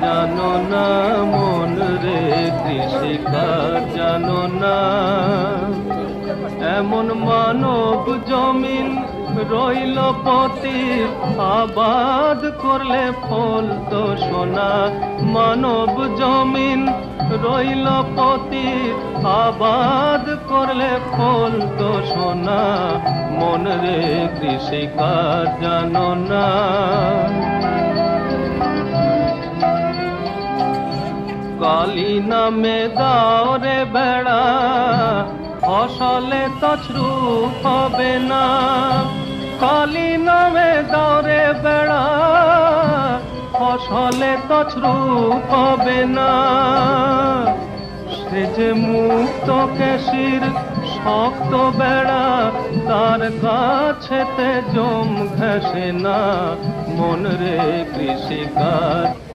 জানো না, মন রে কৃষিকাজ জানো না। এমন মানব জমিন রইল পতির, আবাদ করলে ফল তো সোনা। মানব জমিন রইল পতির, আবাদ করলে ফল তো সোনা। মন রে কৃষিকাজ জানো না। কালী নামে দাও রে বেড়া, ফসলে তছরূপ হবে না। কালী নামে দাও রে বেড়া, ফসলে তছরূপ হবে না। সে যে মুক্ত কেশির শক্ত বেড়া, তার কাছেতে জম ঘেঁষে না। মন রে কৃষিকাজ